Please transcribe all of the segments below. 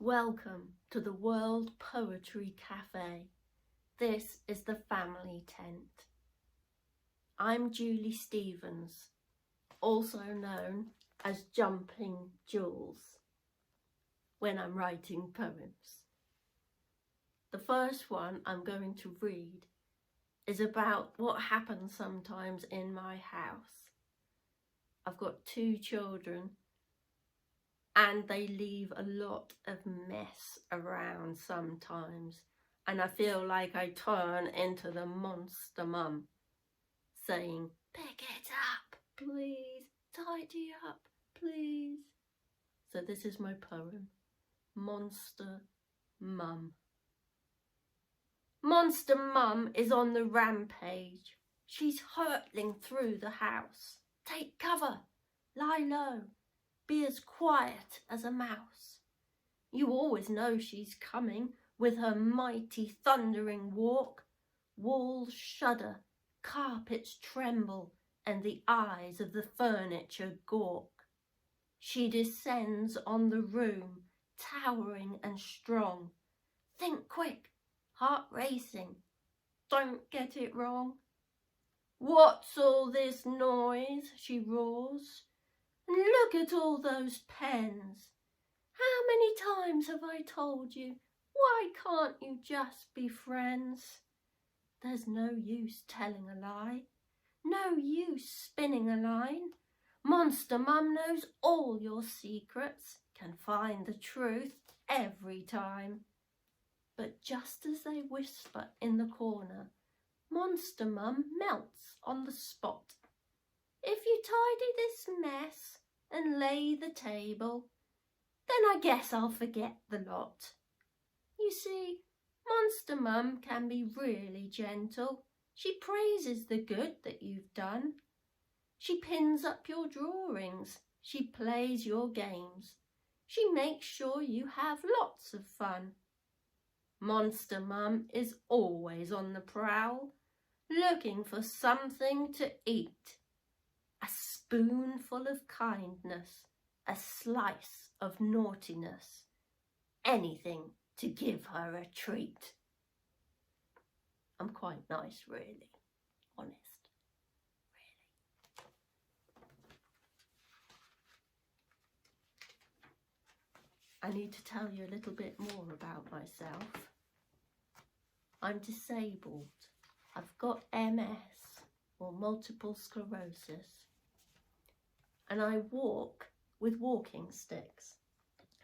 Welcome to the World Poetry Cafe. This is the family tent. I'm Julie Stevens, also known as Jumping Jules, when I'm writing poems. The first one I'm going to read is about what happens sometimes in my house. I've got 2 children and they leave a lot of mess around sometimes, and I feel like I turn into the monster mum saying, "Pick it up, please, tidy up, please." So this is my poem, Monster Mum. Monster Mum is on the rampage. She's hurtling through the house. Take cover, lie low. Be as quiet as a mouse. You always know she's coming with her mighty thundering walk. Walls shudder, carpets tremble, and the eyes of the furniture gawk. She descends on the room, towering and strong. Think quick, heart racing, don't get it wrong. What's all this noise? She roars. Look at all those pens. How many times have I told you, why can't you just be friends? There's no use telling a lie, no use spinning a line. Monster Mum knows all your secrets, can find the truth every time. But just as they whisper in the corner, Monster Mum melts on the spot. If you tidy this mess and lay the table, then I guess I'll forget the lot. You see, Monster Mum can be really gentle. She praises the good that you've done. She pins up your drawings. She plays your games. She makes sure you have lots of fun. Monster Mum is always on the prowl, looking for something to eat. A spoonful of kindness, a slice of naughtiness, anything to give her a treat. I'm quite nice, really, honest, really. I need to tell you a little bit more about myself. I'm disabled. I've got MS, or multiple sclerosis. And I walk with walking sticks.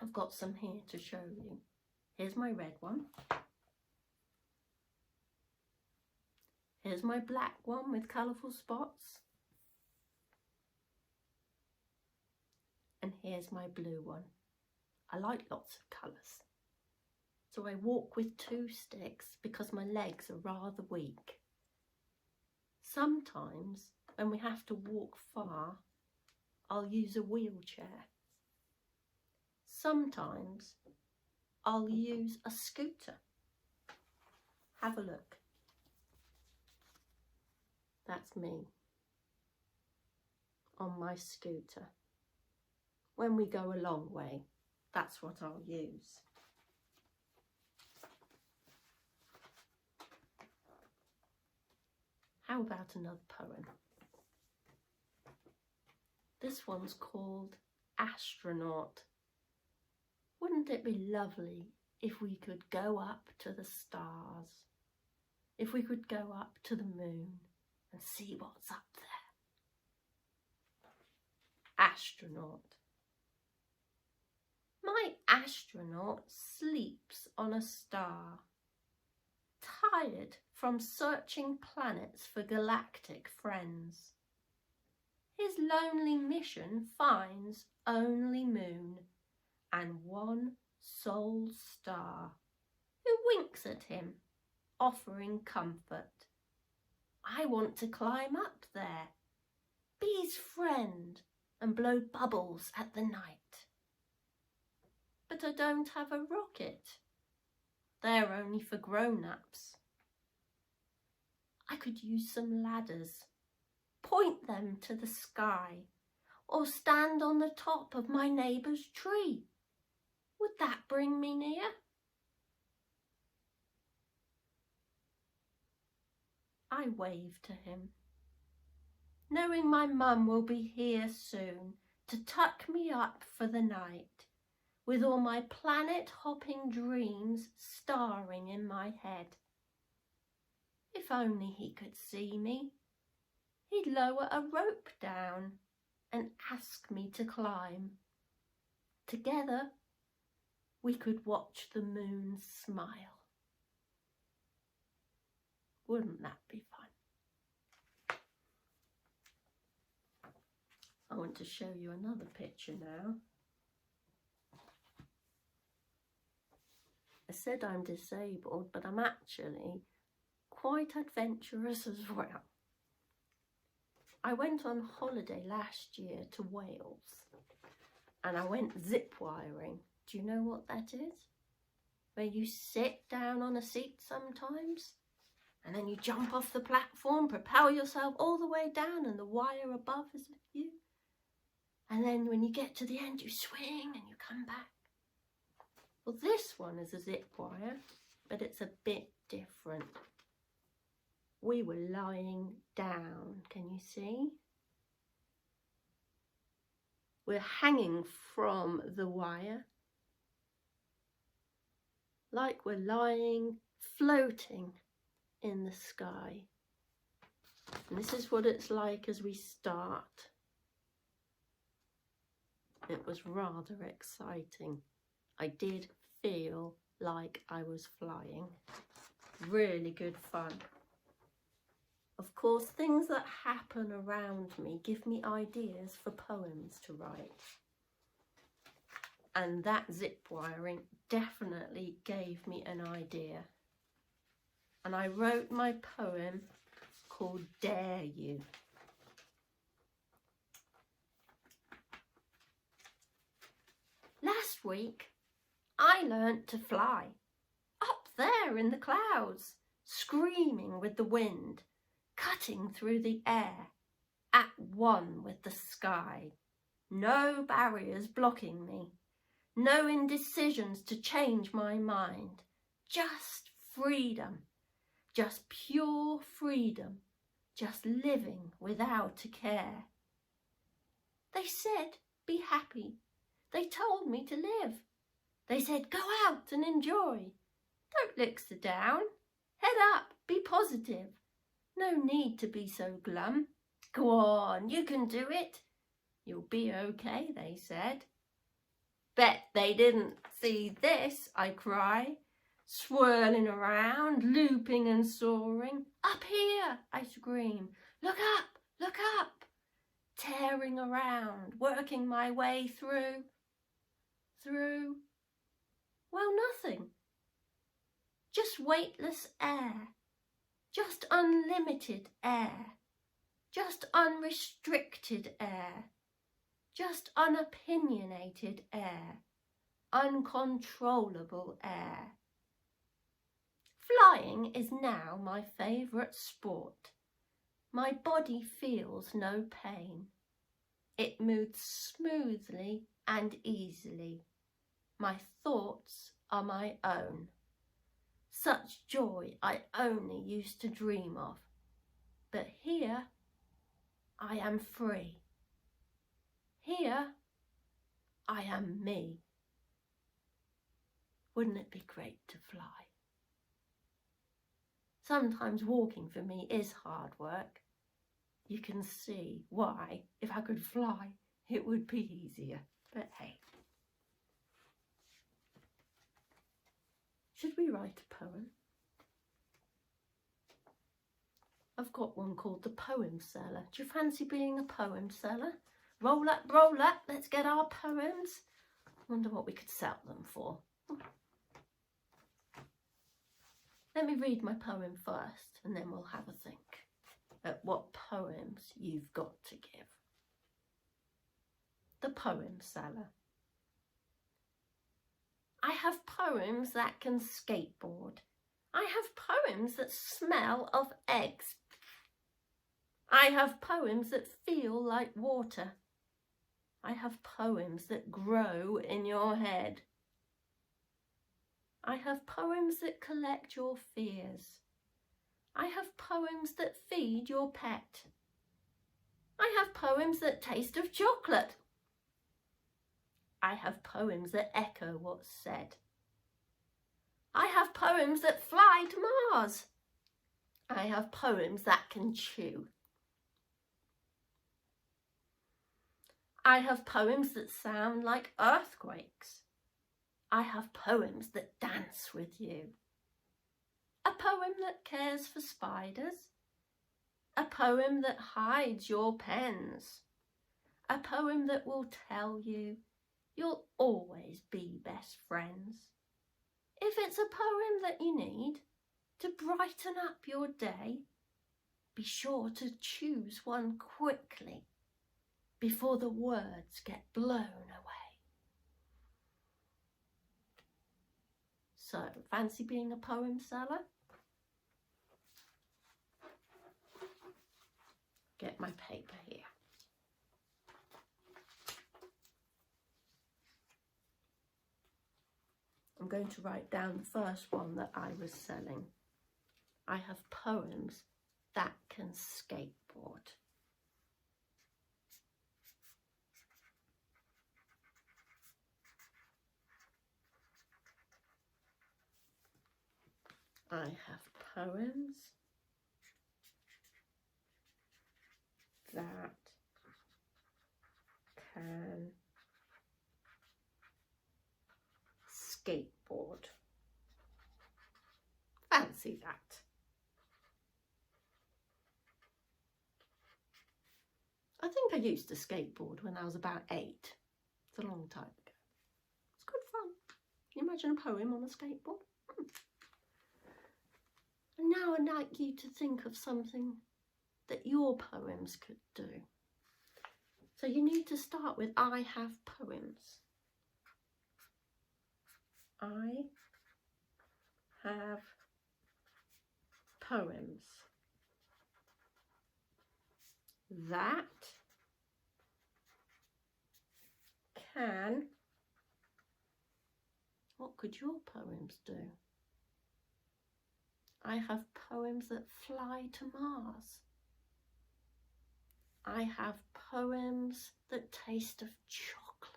I've got some here to show you. Here's my red one. Here's my black one with colourful spots. And here's my blue one. I like lots of colours. So I walk with 2 sticks because my legs are rather weak. Sometimes when we have to walk far, I'll use a wheelchair. Sometimes I'll use a scooter. Have a look. That's me on my scooter. When we go a long way, that's what I'll use. How about another poem? This one's called Astronaut. Wouldn't it be lovely if we could go up to the stars, if we could go up to the moon and see what's up there? Astronaut. My astronaut sleeps on a star, tired from searching planets for galactic friends. His lonely mission finds only moon and one sole star who winks at him, offering comfort. I want to climb up there, be his friend and blow bubbles at the night. But I don't have a rocket. They're only for grown-ups. I could use some ladders, point them to the sky, or stand on the top of my neighbour's tree. Would that bring me near? I waved to him, knowing my mum will be here soon to tuck me up for the night, with all my planet-hopping dreams starring in my head. If only he could see me, he'd lower a rope down and ask me to climb. Together, we could watch the moon smile. Wouldn't that be fun? I want to show you another picture now. I said I'm disabled, but I'm actually quite adventurous as well. I went on holiday last year to Wales and I went zip wiring. Do you know what that is? Where you sit down on a seat sometimes and then you jump off the platform, propel yourself all the way down and the wire above is with you. And then when you get to the end, you swing and you come back. Well, this one is a zip wire, but it's a bit different. We were lying down, can you see? We're hanging from the wire, like we're lying, floating in the sky. And this is what it's like as we start. It was rather exciting. I did feel like I was flying. Really good fun. Of course, things that happen around me give me ideas for poems to write. And that zip wiring definitely gave me an idea. And I wrote my poem called Dare You. Last week, I learnt to fly, up there in the clouds, screaming with the wind, cutting through the air, at one with the sky. No barriers blocking me, no indecisions to change my mind, just freedom, just pure freedom, just living without a care. They said, be happy. They told me to live. They said, go out and enjoy. Don't look so down. Head up, be positive. No need to be so glum. Go on, you can do it. You'll be okay, they said. Bet they didn't see this, I cry, swirling around, looping and soaring. Up here, I scream. Look up, look up. Tearing around, working my way through, well, nothing. Just weightless air. Just unlimited air, just unrestricted air, just unopinionated air, uncontrollable air. Flying is now my favourite sport. My body feels no pain. It moves smoothly and easily. My thoughts are my own. Such joy I only used to dream of. But here, I am free. Here, I am me. Wouldn't it be great to fly? Sometimes walking for me is hard work. You can see why, if I could fly, it would be easier. But hey. Should we write a poem? I've got one called The Poem Seller. Do you fancy being a poem seller? Roll up, let's get our poems. Wonder what we could sell them for. Let me read my poem first and then we'll have a think at what poems you've got to give. The Poem Seller. I have poems that can skateboard. I have poems that smell of eggs. I have poems that feel like water. I have poems that grow in your head. I have poems that collect your fears. I have poems that feed your pet. I have poems that taste of chocolate. I have poems that echo what's said. I have poems that fly to Mars. I have poems that can chew. I have poems that sound like earthquakes. I have poems that dance with you. A poem that cares for spiders. A poem that hides your pens. A poem that will tell you you'll always be best friends. If it's a poem that you need to brighten up your day, be sure to choose one quickly before the words get blown away. So, fancy being a poem seller? Get my paper here. I'm going to write down the first one that I was selling. I have poems that can skateboard. I have poems that can skateboard. Fancy that. I think I used to skateboard when I was about 8. It's a long time ago. It's good fun. Can you imagine a poem on a skateboard? And now I'd like you to think of something that your poems could do. So you need to start with I have poems. I have poems that can... What could your poems do? I have poems that fly to Mars. I have poems that taste of chocolate.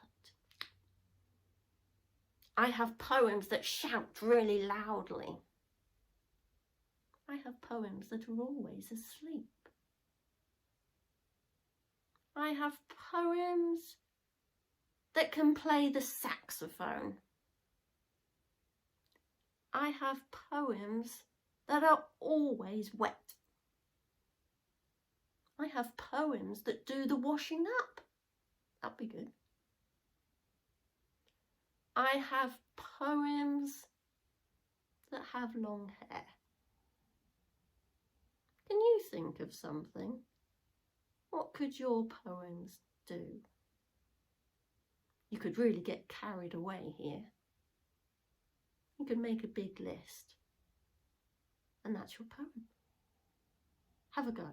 I have poems that shout really loudly. I have poems that are always asleep. I have poems that can play the saxophone. I have poems that are always wet. I have poems that do the washing up. That'd be good. I have poems that have long hair. Can you think of something? What could your poems do? You could really get carried away here. You could make a big list. And that's your poem. Have a go.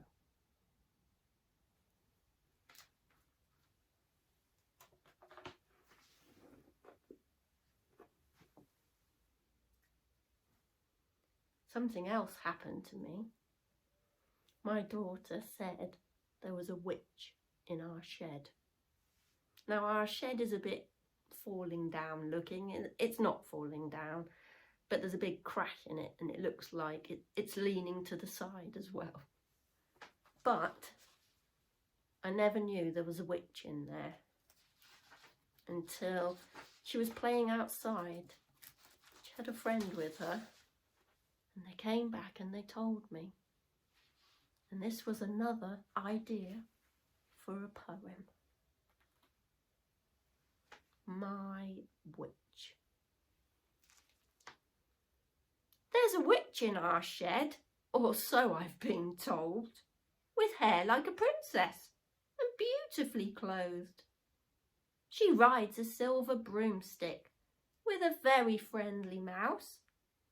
Something else happened to me. My daughter said there was a witch in our shed. Now our shed is a bit falling down looking. It's not falling down, but there's a big crack in it and it looks like it's leaning to the side as well. But I never knew there was a witch in there until she was playing outside. She had a friend with her and they came back and they told me. And this was another idea for a poem. My witch. There's a witch in our shed, or so I've been told, with hair like a princess and beautifully clothed. She rides a silver broomstick with a very friendly mouse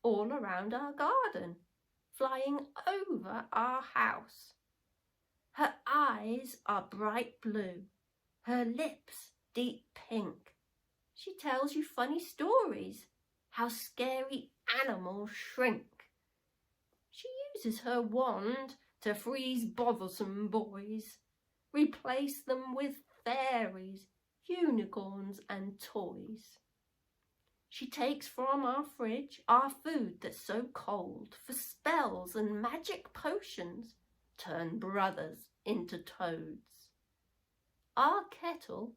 all around our garden, flying over our house. Her eyes are bright blue, her lips deep pink. She tells you funny stories, how scary animals shrink. She uses her wand to freeze bothersome boys, replace them with fairies, unicorns and toys. She takes from our fridge our food that's so cold, for spells and magic potions turn brothers into toads. Our kettle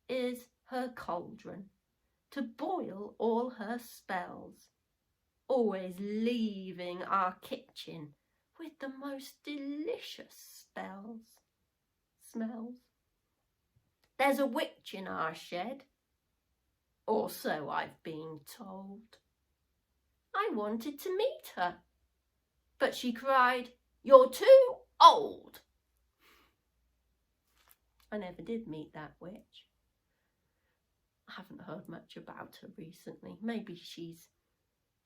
is her cauldron to boil all her spells, always leaving our kitchen with the most delicious smells. There's a witch in our shed, or so I've been told. I wanted to meet her, but she cried, "You're too old." I never did meet that witch. I haven't heard much about her recently. Maybe she's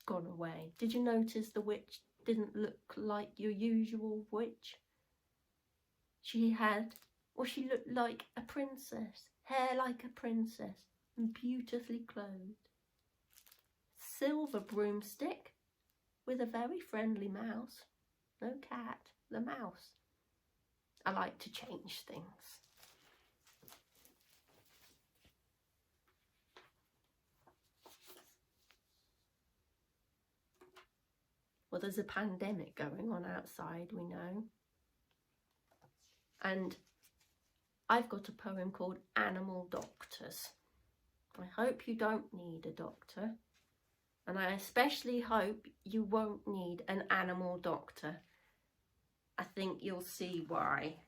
gone away. Did you notice the witch didn't look like your usual witch? She looked like a princess, hair like a princess, and beautifully clothed. Silver broomstick with a very friendly mouse. No cat, the mouse. I like to change things. Well, there's a pandemic going on outside, we know. And I've got a poem called Animal Doctors. I hope you don't need a doctor. And I especially hope you won't need an animal doctor. I think you'll see why.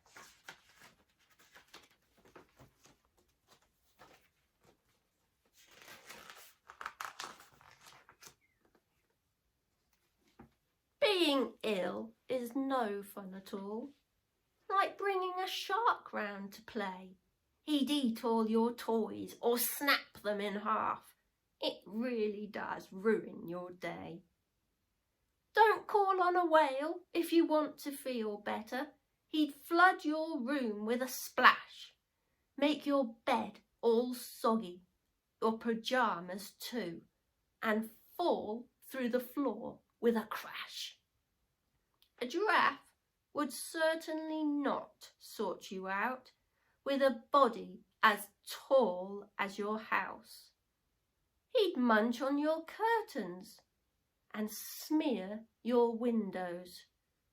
Being ill is no fun at all. Like bringing a shark round to play. He'd eat all your toys or snap them in half. It really does ruin your day. Don't call on a whale if you want to feel better. He'd flood your room with a splash. Make your bed all soggy, your pyjamas too, and fall through the floor with a crash. A giraffe would certainly not sort you out with a body as tall as your house. He'd munch on your curtains and smear your windows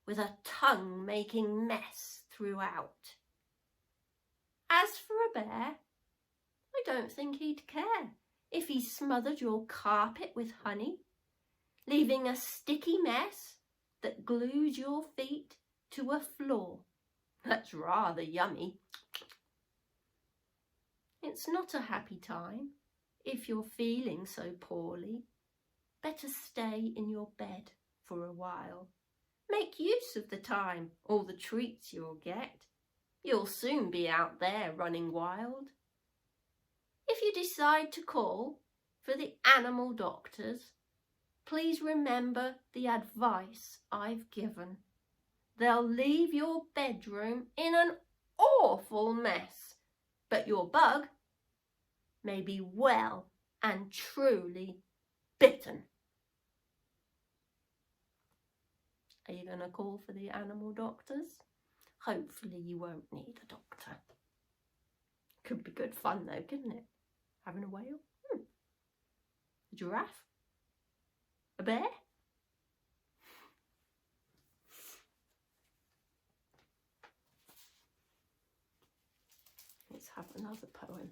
with a tongue-making mess throughout. As for a bear, I don't think he'd care if he smothered your carpet with honey, leaving a sticky mess that glues your feet to a floor. That's rather yummy. It's not a happy time if you're feeling so poorly. Better stay in your bed for a while. Make use of the time, all the treats you'll get. You'll soon be out there running wild. If you decide to call for the animal doctors, please remember the advice I've given. They'll leave your bedroom in an awful mess, but your bug may be well and truly bitten. Are you going to call for the animal doctors? Hopefully you won't need a doctor. Could be good fun though, couldn't it? Having a whale? A giraffe? A bear? Let's have another poem.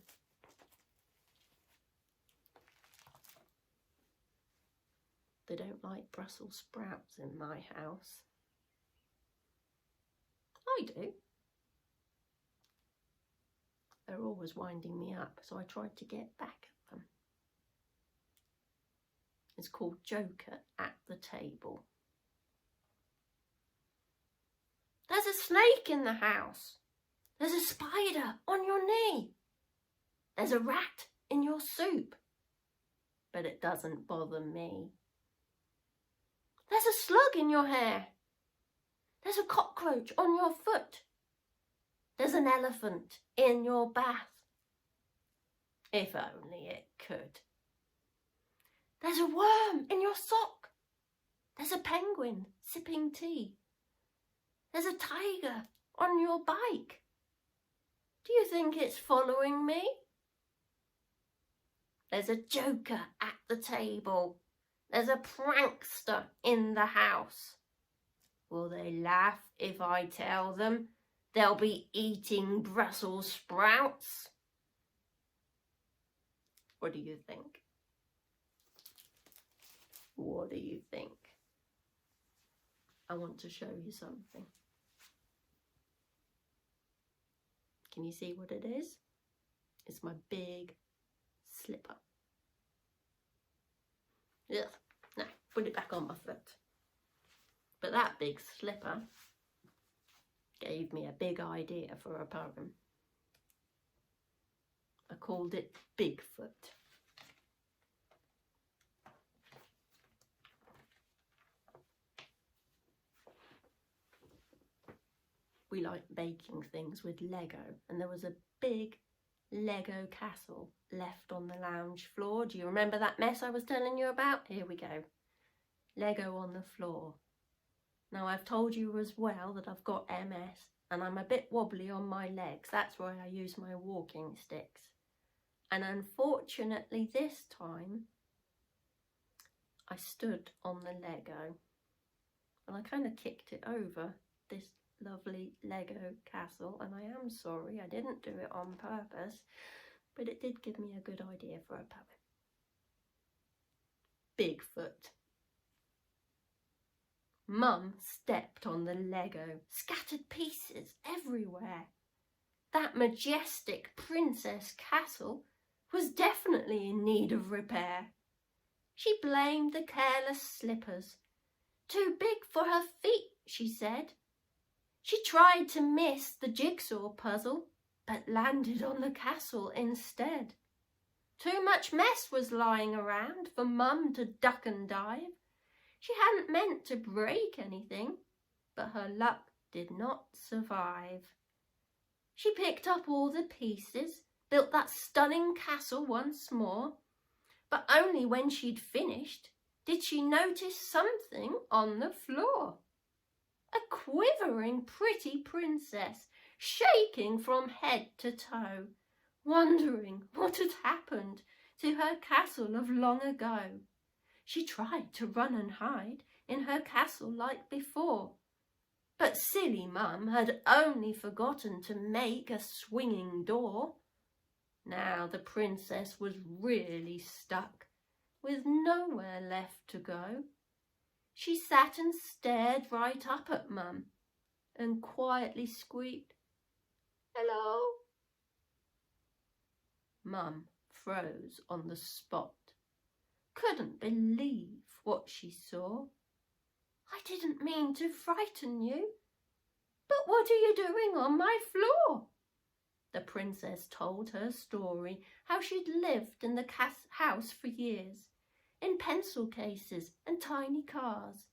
They don't like Brussels sprouts in my house. I do. They're always winding me up, so I tried to get back at them. It's called Joker at the Table. There's a snake in the house. There's a spider on your knee. There's a rat in your soup. But it doesn't bother me. There's a slug in your hair. There's a cockroach on your foot. There's an elephant in your bath. If only it could. There's a worm in your sock. There's a penguin sipping tea. There's a tiger on your bike. Do you think it's following me? There's a joker at the table. There's a prankster in the house. Will they laugh if I tell them they'll be eating Brussels sprouts? What do you think? What do you think? I want to show you something. Can you see what it is? It's my big slipper. Yeah, now put it back on my foot. But that big slipper gave me a big idea for a poem. I called it Bigfoot. We like baking things with Lego, and there was a big Lego castle left on the lounge floor. Do you remember that mess I was telling you about? Here we go. Lego on the floor. Now I've told you as well that I've got MS and I'm a bit wobbly on my legs. That's why I use my walking sticks. And unfortunately this time I stood on the Lego and I kind of kicked it over this lovely Lego castle, and I am sorry, I didn't do it on purpose, but it did give me a good idea for a poem. Bigfoot. Mum stepped on the Lego, scattered pieces everywhere. That majestic princess castle was definitely in need of repair. She blamed the careless slippers. Too big for her feet, she said. She tried to miss the jigsaw puzzle, but landed on the castle instead. Too much mess was lying around for Mum to duck and dive. She hadn't meant to break anything, but her luck did not survive. She picked up all the pieces, built that stunning castle once more, but only when she'd finished did she notice something on the floor. A quivering pretty princess, shaking from head to toe, wondering what had happened to her castle of long ago. She tried to run and hide in her castle like before, but silly Mum had only forgotten to make a swinging door. Now the princess was really stuck, with nowhere left to go. She sat and stared right up at Mum and quietly squeaked, "Hello." Mum froze on the spot, couldn't believe what she saw. "I didn't mean to frighten you, but what are you doing on my floor?" The princess told her story, how she'd lived in the house for years, in pencil cases and tiny cars,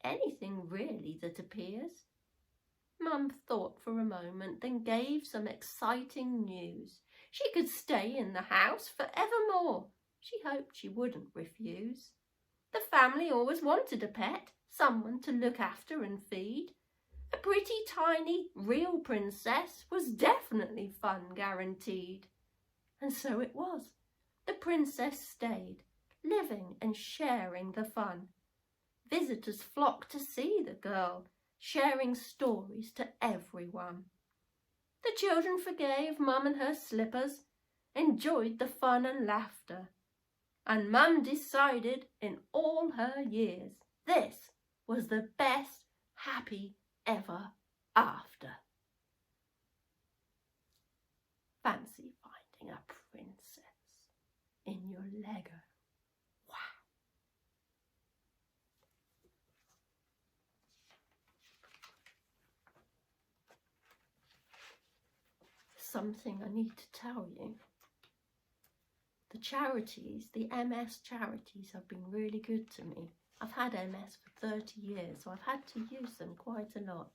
anything really that appears. Mum thought for a moment, then gave some exciting news. She could stay in the house forevermore. She hoped she wouldn't refuse. The family always wanted a pet, someone to look after and feed. A pretty tiny real princess was definitely fun guaranteed. And so it was. The princess stayed, living and sharing the fun. Visitors flocked to see the girl, sharing stories to everyone. The children forgave Mum and her slippers, enjoyed the fun and laughter. And Mum decided in all her years this was the best happy ever after. Fancy finding a princess in your Lego. Something I need to tell you. The charities, the MS charities, have been really good to me. I've had MS for 30 years, so I've had to use them quite a lot.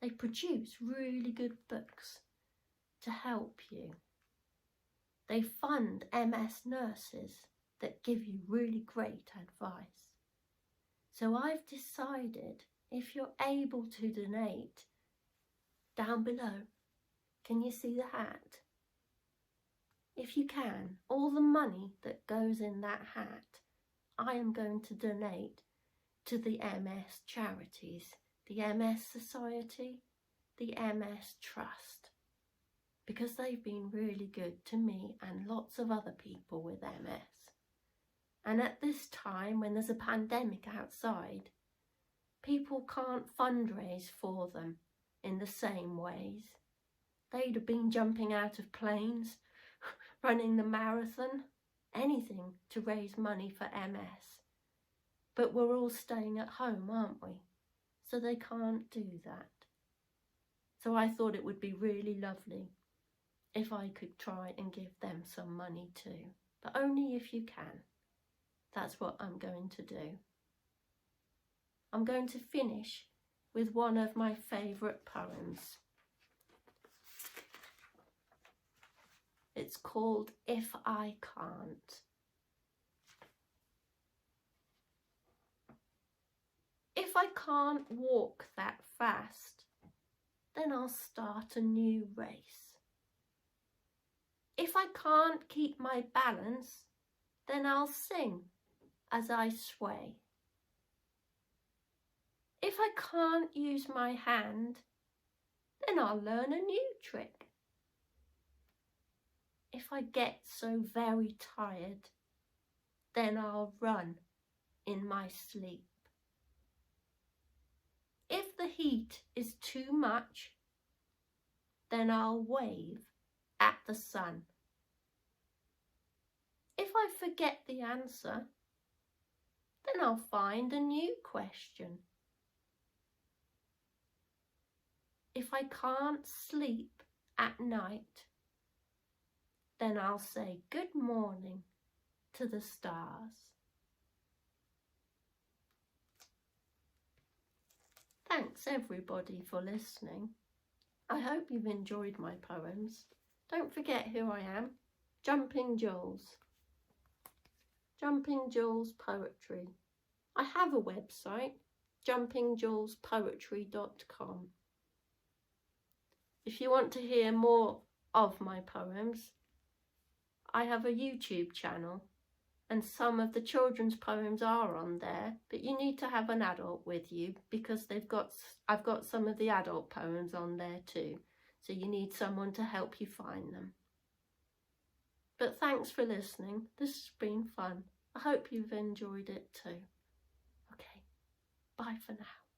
They produce really good books to help you. They fund MS nurses that give you really great advice. So I've decided, if you're able to donate, down below, can you see the hat? If you can, all the money that goes in that hat, I am going to donate to the MS charities, the MS Society, the MS Trust, because they've been really good to me and lots of other people with MS. And at this time, when there's a pandemic outside, people can't fundraise for them in the same ways. They'd have been jumping out of planes, running the marathon, anything to raise money for MS. But we're all staying at home, aren't we? So they can't do that. So I thought it would be really lovely if I could try and give them some money too. But only if you can. That's what I'm going to do. I'm going to finish with one of my favourite poems. It's called If I Can't. If I can't walk that fast, then I'll start a new race. If I can't keep my balance, then I'll sing as I sway. If I can't use my hand, then I'll learn a new trick. If I get so very tired, then I'll run in my sleep. If the heat is too much, then I'll wave at the sun. If I forget the answer, then I'll find a new question. If I can't sleep at night, then I'll say good morning to the stars. Thanks everybody for listening. I hope you've enjoyed my poems. Don't forget who I am, Jumping Jules. Jumping Jules Poetry. I have a website, jumpingjulespoetry.com. If you want to hear more of my poems, I have a YouTube channel and some of the children's poems are on there, but you need to have an adult with you because I've got some of the adult poems on there too, so you need someone to help you find them. But thanks for listening. This has been fun. I hope you've enjoyed it too. Okay, bye for now.